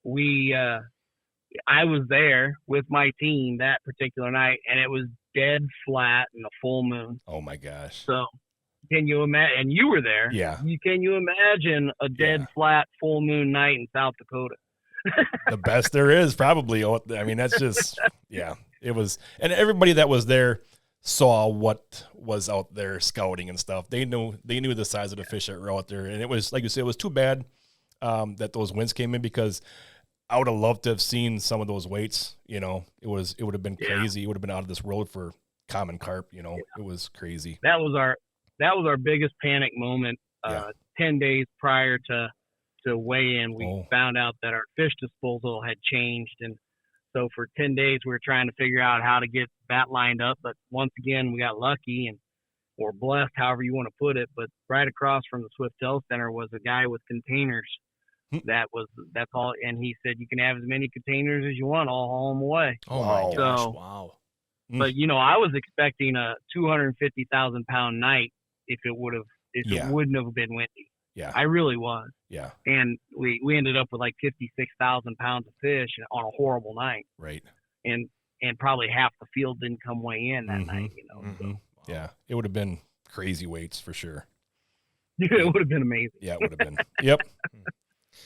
I was there with my team that particular night, and it was dead flat and a full moon. Oh my gosh! So, can you imagine? And you were there. Yeah. Can you imagine a dead flat full moon night in South Dakota? The best there is, probably. I mean, that's just it was, and everybody that was there saw what was out there scouting and stuff. They knew the size of the fish that were out there, and it was, like you said, it was too bad that those winds came in, because I would have loved to have seen some of those weights. It would have been crazy. It would have been out of this world for common carp. It was crazy. That was our biggest panic moment. 10 days prior to weigh in, we found out that our fish disposal had changed, and so for 10 days we were trying to figure out how to get that lined up. But once again, we got lucky, and or blessed, however you want to put it. But right across from the Swiftel Center was a guy with containers. That's all, and he said you can have as many containers as you want. I'll haul them away. Oh my gosh! Wow. But I was expecting a 250,000 pound night if it wouldn't have been windy. Yeah, I really was. Yeah, and we ended up with like 56,000 pounds of fish on a horrible night. Right. And probably half the field didn't come weigh in that night. So. Yeah, it would have been crazy weights for sure. It would have been amazing. Yeah, it would have been. Yep.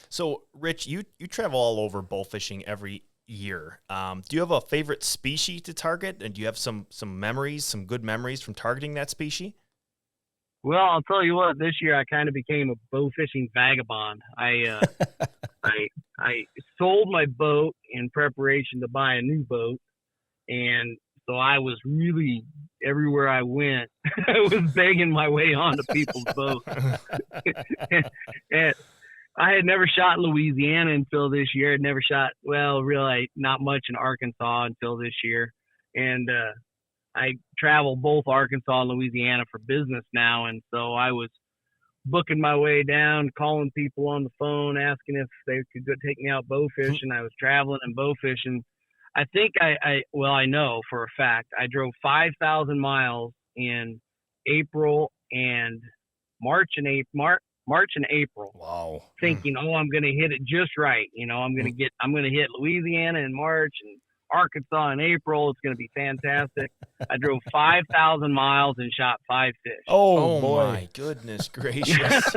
So, Rich, you travel all over bowfishing every year. Do you have a favorite species to target, and do you have some memories, some good memories from targeting that species? Well, I'll tell you what. This year, I kind of became a bowfishing vagabond. I sold my boat in preparation to buy a new boat, and so I was really, everywhere I went, I was begging my way onto people's boats. and I had never shot in Louisiana until this year. I'd never shot, really not much in Arkansas until this year. And I travel both Arkansas and Louisiana for business now. And so I was booking my way down, calling people on the phone, asking if they could go take me out bowfishing. I was traveling and bowfishing. I think I know for a fact, I drove 5,000 miles in April and March and April. Wow. Thinking, I'm going to hit it just right. I'm going to hit Louisiana in March and Arkansas in April. It's going to be fantastic. I drove 5,000 miles and shot 5 fish. Oh boy. My goodness gracious.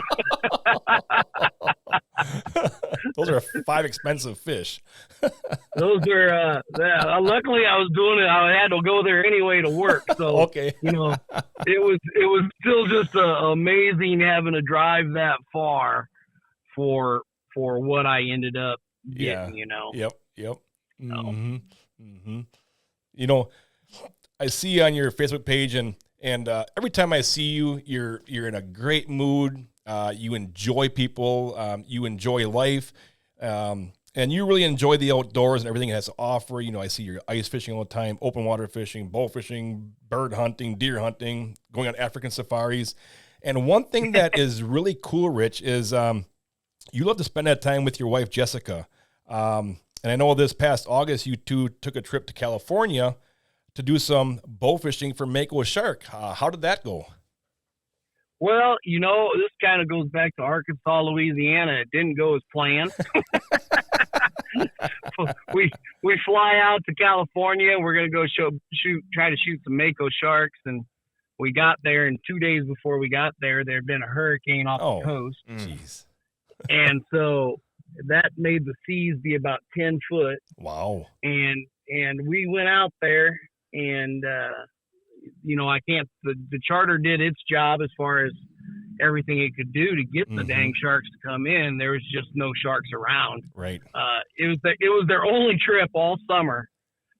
Those are 5 expensive fish. Those are, luckily I was doing it. I had to go there anyway to work. So, okay. It was still just amazing having to drive that far for what I ended up getting, Yep. Mm-hmm. Mm-hmm. I see on your Facebook page and every time I see you, you're in a great mood. You enjoy people, you enjoy life, and you really enjoy the outdoors and everything it has to offer. I see you're ice fishing all the time, open water fishing, bow fishing, bird hunting, deer hunting, going on African safaris. And one thing that is really cool, Rich, is you love to spend that time with your wife, Jessica. And I know this past August, you two took a trip to California to do some bow fishing for Mako shark. How did that go? Well, this kind of goes back to Arkansas, Louisiana. It didn't go as planned. we fly out to California. We're going to go try to shoot some Mako sharks. And we got there, and 2 days before we got there, there had been a hurricane off the coast. Jeez. And so that made the seas be about 10 foot. Wow. And we went out there, and the charter did its job as far as everything it could do to get the dang sharks to come in. There was just no sharks around. Right. It was their only trip all summer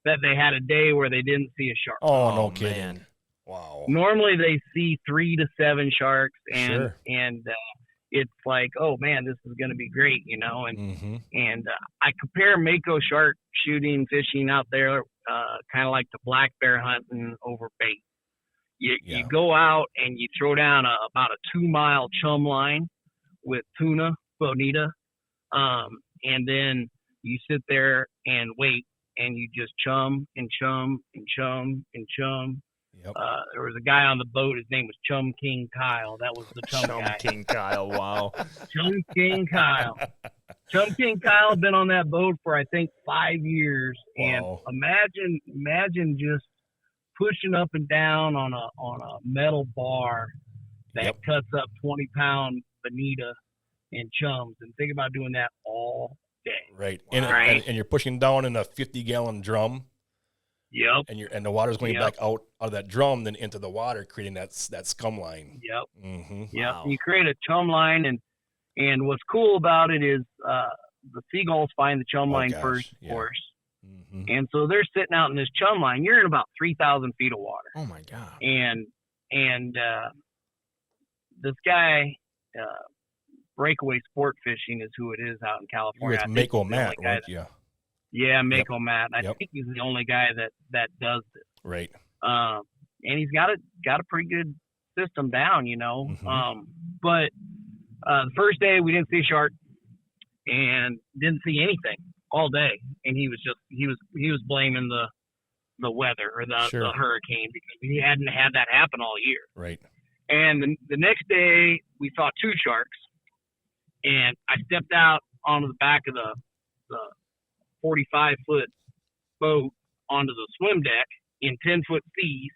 that they had a day where they didn't see a shark. Oh, no kidding. Man. Wow. Normally they see 3 to 7 sharks, and Sure. It's like, oh man, this is going to be great, and I compare Mako shark shooting, fishing out there, kind of like the black bear hunting over bait. You go out and you throw down about a 2-mile chum line with tuna, bonita, and then you sit there and wait, and you just chum and chum and chum and chum. Yep. There was a guy on the boat. His name was Chum King Kyle. That was the chum guy. King Kyle, wow. Chum King Kyle. Chum King Kyle had been on that boat for, I think, 5 years. Wow. And imagine just pushing up and down on a metal bar that cuts up 20-pound bonita and chums. And think about doing that all day. Right. Wow. And you're pushing down in a 50-gallon drum. Yep. And the water's going back out of that drum, then into the water, creating that scum line. Yep. Mm-hmm. Yep. Wow. You create a chum line, and what's cool about it is the seagulls find the chum line first, of course. Mm-hmm. And so they're sitting out in this chum line. You're in about 3,000 feet of water. Oh my God. And this guy, Breakaway Sport Fishing is who it is out in California. You're with Mako Matt, right? Yeah, Mako Matt. I think he's the only guy that does this. Right. And he's got a pretty good system down, But the first day we didn't see a shark and didn't see anything all day, and he was blaming the weather or the hurricane because he hadn't had that happen all year. Right. And the next day we saw 2 sharks, and I stepped out onto the back of the 45-foot boat onto the swim deck in 10-foot seas.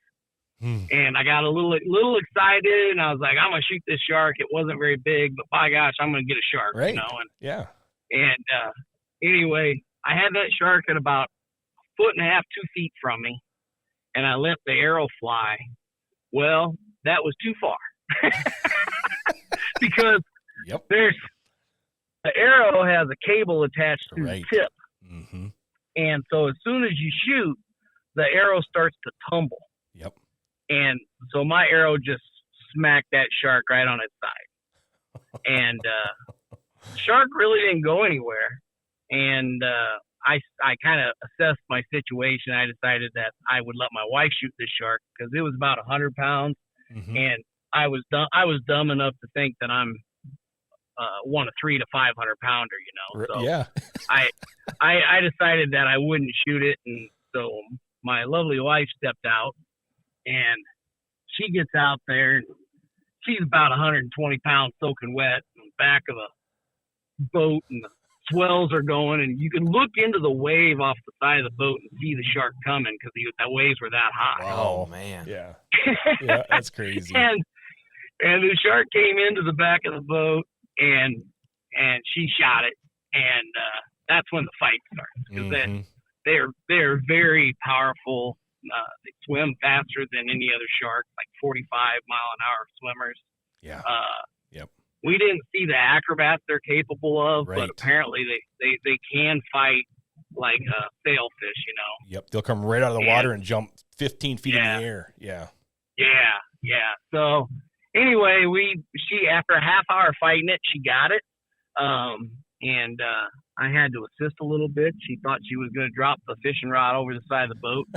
And I got a little excited, and I was like, I'm going to shoot this shark. It wasn't very big, but by gosh, I'm going to get a shark, right. And anyway, I had that shark at about 1.5 feet, 2 feet from me, and I let the arrow fly. Well, that was too far because the arrow has a cable attached to the tip. Mm-hmm. And so as soon as you shoot, the arrow starts to tumble. Yep. And so my arrow just smacked that shark right on its side. And shark really didn't go anywhere. And I kind of assessed my situation. I decided that I would let my wife shoot this shark because it was about 100 pounds. Mm-hmm. And I was dumb enough to think that I'm one of 300 to 500 pounder, So yeah. I decided that I wouldn't shoot it, and so my lovely wife stepped out, and she gets out there, and she's about 120 pounds soaking wet in the back of the boat, and the swells are going, and you can look into the wave off the side of the boat and see the shark coming because the waves were that high. Oh man, yeah, that's crazy. And the shark came into the back of the boat, and she shot it, and that's when the fight starts because they're very powerful. They swim faster than any other shark, like 45-mile-an-hour swimmers. Yeah. We didn't see the acrobats they're capable of, right. But apparently they can fight like a sailfish, Yep. They'll come right out of the water and jump 15 feet in the air. Yeah. Yeah. So anyway, she after a half hour fighting it, she got it. And I had to assist a little bit. She thought she was going to drop the fishing rod over the side of the boat.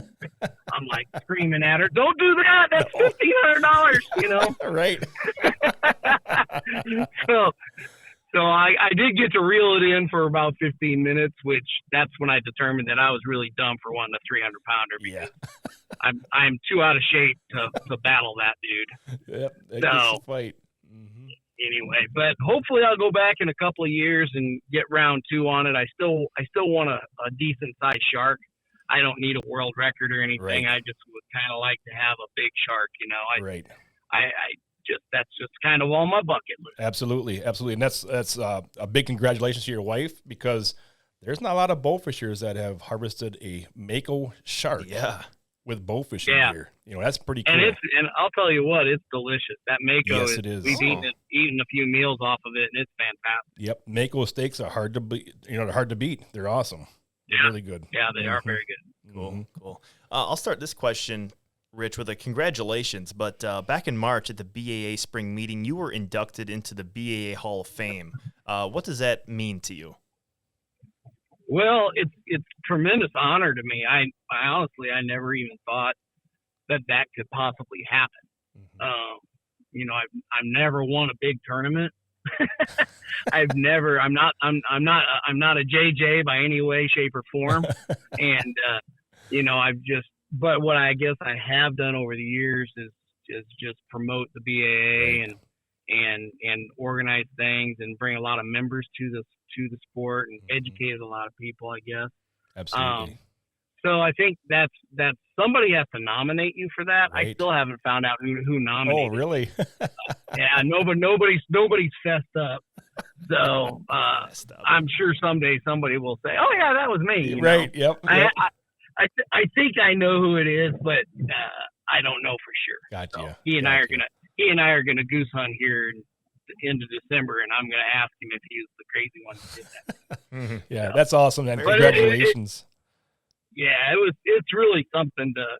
I'm like screaming at her, "Don't do that! That's $1,500!" Right. So I did get to reel it in for about 15 minutes, which that's when I determined that I was really dumb for wanting a 300-pounder because I'm too out of shape to battle that dude. Yep, that gets the fight. Mm-hmm. Anyway, but hopefully I'll go back in a couple of years and get round 2 on it. I still want a decent sized shark. I don't need a world record or anything. Right. I just would kind of like to have a big shark, you know. Right. That's just kind of on my bucket list. Absolutely, absolutely, and that's a big congratulations to your wife, because there's not a lot of bowfishers that have harvested a mako shark. Yeah. With bowfishing gear, you know, that's pretty cool. And I'll tell you what, it's delicious. That mako, yes, it is. We've eaten a few meals off of it, and it's fantastic. Yep, mako steaks are hard to beat. You know, they're hard to beat. They're awesome. They're really good. Yeah, they are very good. Cool. I'll start this question, Rich, with a congratulations. But back in March at the BAA spring meeting, you were inducted into the BAA Hall of Fame. What does that mean to you? Well, it's a tremendous honor to me. I honestly, I never even thought that could possibly happen. Mm-hmm. You know, I've never won a big tournament. I'm not a JJ by any way, shape, or form. And you know, but what I guess I have done over the years is just promote the BAA and organize things and bring a lot of members to the sport and educate a lot of people, I guess. Absolutely. So I think that's somebody has to nominate you for that. Right. I still haven't found out who nominated. Oh, really? Yeah, nobody's fessed up. So I'm sure someday somebody will say, "Oh yeah, that was me." You right. know? Yep. I think I know who it is, but I don't know for sure. Gotcha. So he and I are gonna goose hunt here into December, and I'm gonna ask him if he's the crazy one who did that. Yeah, that's awesome, man. Congratulations. It's really something to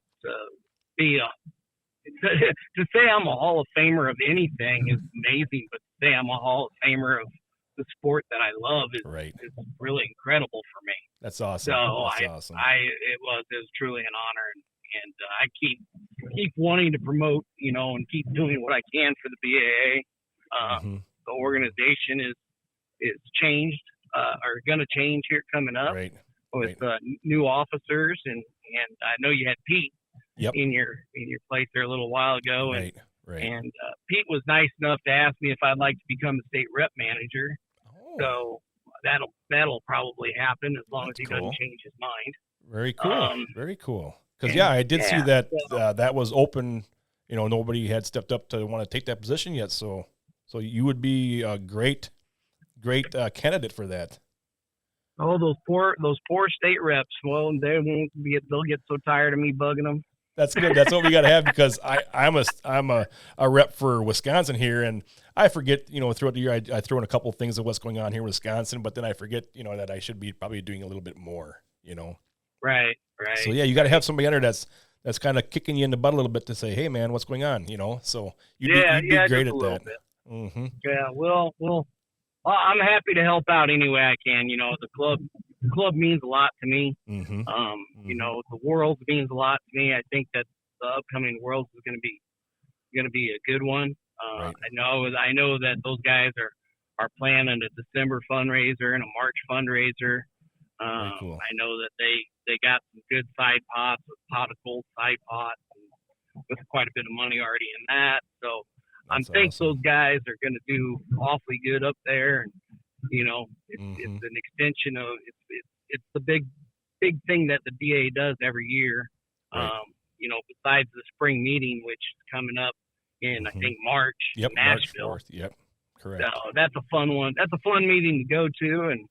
be to say I'm a Hall of Famer of anything is amazing, but to say I'm a Hall of Famer of the sport that I love is really incredible for me. That's awesome. So awesome. It was truly an honor, and I keep wanting to promote, you know, and keep doing what I can for the BAA. The organization is changed, or going to change here coming up with new officers, and I know you had Pete in your place there a little while ago, and Pete was nice enough to ask me if I'd like to become the state rep manager. So that'll probably happen as long as he doesn't change his mind. Very cool. Very cool. Because I did see that that was open. You know, nobody had stepped up to want to take that position yet. So you would be a great candidate for that. Oh, those poor state reps. Well, they'll get so tired of me bugging them. That's good. That's what we got to have, because I'm a rep for Wisconsin here, and I forget, you know, throughout the year I throw in a couple of things of what's going on here in Wisconsin, but then I forget, you know, that I should be probably doing a little bit more, you know. Right. So you got to have somebody under that's kind of kicking you in the butt a little bit to say, hey man, what's going on, you know? So you'd be great at that. Mm-hmm. Yeah. Well, I'm happy to help out any way I can. You know, the club means a lot to me. Mm-hmm. You know, the Worlds means a lot to me. I think that the upcoming Worlds is going to be a good one. I know that those guys are planning a December fundraiser and a March fundraiser. Cool. I know that they got some good side pots, a pot of gold side pots, with quite a bit of money already in that. So I think those guys are going to do awfully good up there. And, you know, it's an extension of it's the big thing that the BA does every year. You know, besides the spring meeting, which is coming up in I think March in Nashville. March 4th. Yep, correct. So that's a fun one. That's a fun meeting to go to, and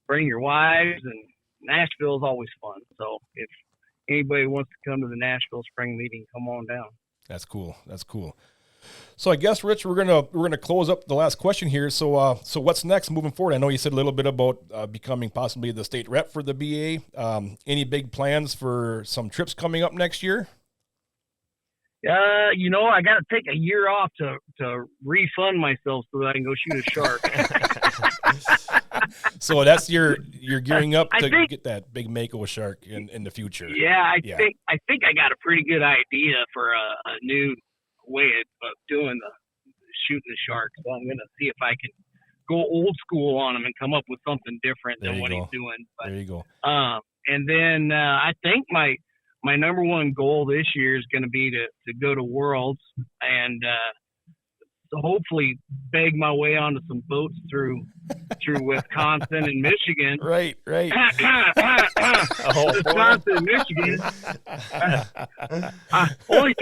bring your wives. And Nashville is always fun. So if anybody wants to come to the Nashville spring meeting, come on down. That's cool. So I guess, Rich, we're gonna close up the last question here. So what's next moving forward? I know you said a little bit about becoming possibly the state rep for the BA. Any big plans for some trips coming up next year? You know, I got to take a year off to refund myself so that I can go shoot a shark. So that's you're gearing up to get that big mako shark in the future. Yeah, I think I got a pretty good idea for a new way of doing the shooting the shark. So I'm gonna see if I can go old school on him and come up with something different than what he's doing. But, there you go. And then I think my number one goal this year is going to be to go to Worlds and to hopefully beg my way onto some boats through Wisconsin and Michigan. Right. Wisconsin and Michigan. Only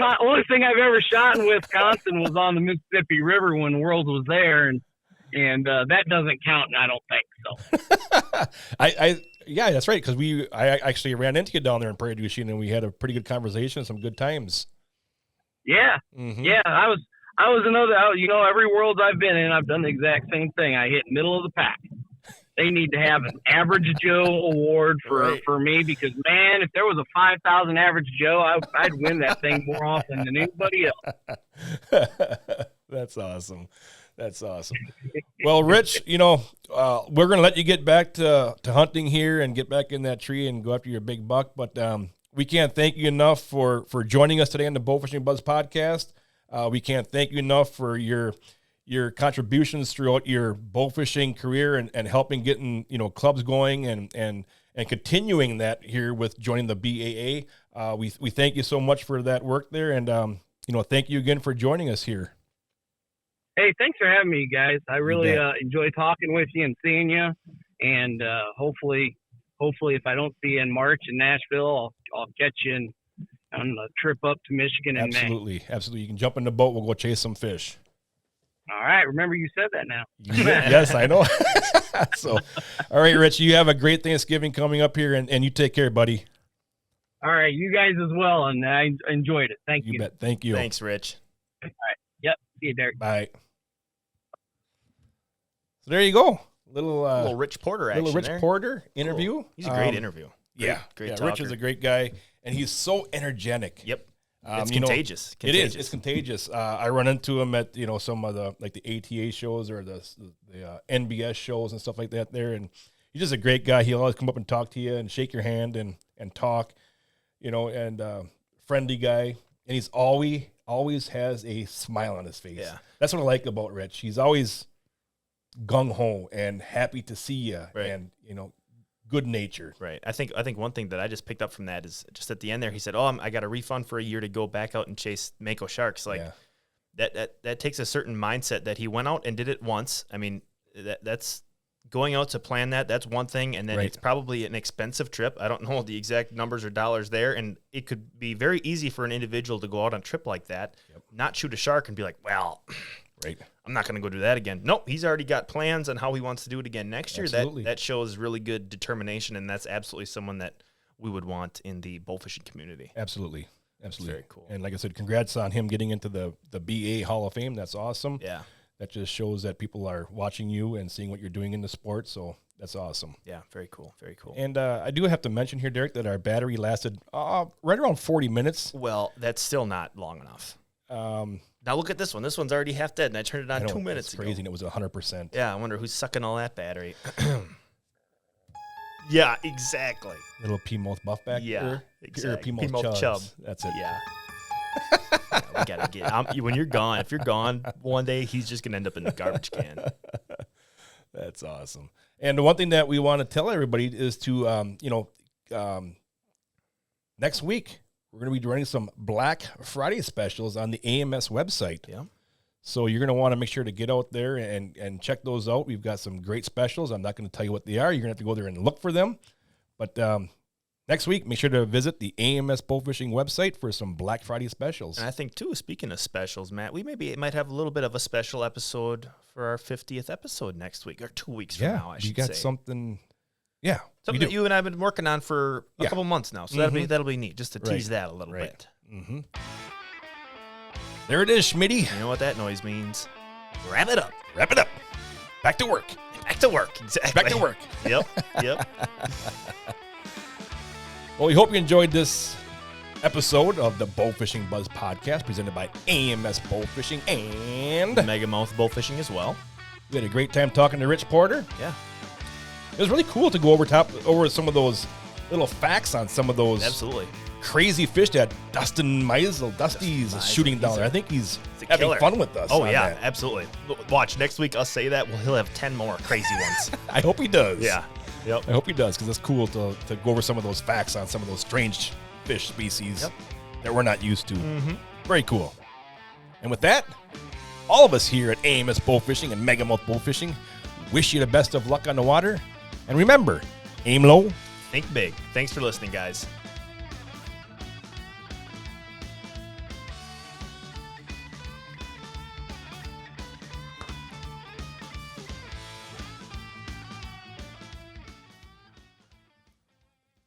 thing I've ever shot in Wisconsin was on the Mississippi River when Worlds was there, and that doesn't count, and I don't think so. Yeah, that's right, because I actually ran into you down there in Prairie du Chien, and we had a pretty good conversation, some good times. Yeah, yeah, I was another. Every Worlds I've been in, I've done the exact same thing. I hit middle of the pack. They need to have an Average Joe award for me, because man, if there was a 5,000 Average Joe, I'd win that thing more often than anybody else. That's awesome. Well, Rich, we're going to let you get back to hunting here and get back in that tree and go after your big buck. But we can't thank you enough for joining us today on the Bowfishing Buzz podcast. We can't thank you enough for your contributions throughout your bowfishing career and helping getting clubs going and continuing that here with joining the BAA. We thank you so much for that work there, and thank you again for joining us here. Hey, thanks for having me, guys. I really enjoy talking with you and seeing you. And hopefully, if I don't see you in March in Nashville, I'll catch you on a trip up to Michigan in May. Absolutely. You can jump in the boat. We'll go chase some fish. All right. Remember, you said that now. Yes, I know. So, all right, Rich, you have a great Thanksgiving coming up here, and you take care, buddy. All right. You guys as well, and I enjoyed it. Thank you. You bet. Thank you. Thanks, Rich. All right. Yep. See you, Derek. Bye. So there you go. Little Rich Porter action. Little Rich Porter interview. Cool. He's a great interview. Great talker. Rich is a great guy, and he's so energetic. Yep. It's contagious. It is. It's contagious. I run into him at some of the ATA shows or the NBS shows and stuff like that there, and he's just a great guy. He'll always come up and talk to you and shake your hand and talk, and friendly guy, and he's always has a smile on his face. Yeah, that's what I like about Rich. He's always gung ho and happy to see you, and good natured. Right. I think one thing that I just picked up from that is just at the end there, he said, I got a refund for a year to go back out and chase mako sharks. That takes a certain mindset that he went out and did it once. I mean, that's going out to plan that's one thing. And then it's probably an expensive trip. I don't know the exact numbers or dollars there. And it could be very easy for an individual to go out on a trip like that, not shoot a shark and be like, well, I'm not going to go do that again. Nope, he's already got plans on how he wants to do it again next year. That shows really good determination, and that's absolutely someone that we would want in the bowfishing community. Absolutely. Very cool. And like I said, congrats on him getting into the BAA Hall of Fame. That's awesome. Yeah. That just shows that people are watching you and seeing what you're doing in the sport, so that's awesome. Yeah, very cool. And I do have to mention here, Derek, that our battery lasted right around 40 minutes. Well, that's still not long enough. Now look at this one. This one's already half dead, and I turned it on 2 minutes ago. Crazy, and it was 100%. Yeah, I wonder who's sucking all that battery. Yeah, exactly. Little Peamouth buffback. Yeah, exactly. Peamouth Chub. That's it. Yeah. We gotta get. When you're gone, if you're gone one day, he's just gonna end up in the garbage can. That's awesome. And the one thing that we want to tell everybody is to, next week, we're going to be running some Black Friday specials on the AMS website. Yeah. So you're going to want to make sure to get out there and check those out. We've got some great specials. I'm not going to tell you what they are. You're going to have to go there and look for them. But next week, make sure to visit the AMS Bowfishing website for some Black Friday specials. And I think, too, speaking of specials, Matt, we might have a little bit of a special episode for our 50th episode next week, or 2 weeks from now, I should say. You got something... Yeah, something that you and I have been working on for a couple months now, so that'll be neat, just to tease that a little bit. Mm-hmm. There it is, Schmitty. You know what that noise means? Wrap it up. Wrap it up. Back to work. Back to work. Exactly. Back to work. Yep. Well, we hope you enjoyed this episode of the Bowfishing Buzz podcast presented by AMS Bowfishing and Megamouth Bowfishing as well. We had a great time talking to Rich Porter. Yeah. It was really cool to go over some of those little facts on some of those crazy fish that Dusty's is shooting down there. I think he's having fun with us. Oh, yeah, absolutely. Watch, next week us say that, he'll have 10 more crazy ones. I hope he does. Yeah. Yep. I hope he does, because it's cool to go over some of those facts on some of those strange fish species that we're not used to. Very cool. And with that, all of us here at AMS Bowfishing and Megamouth Bowfishing wish you the best of luck on the water. And remember, aim low, think big. Thanks for listening, guys.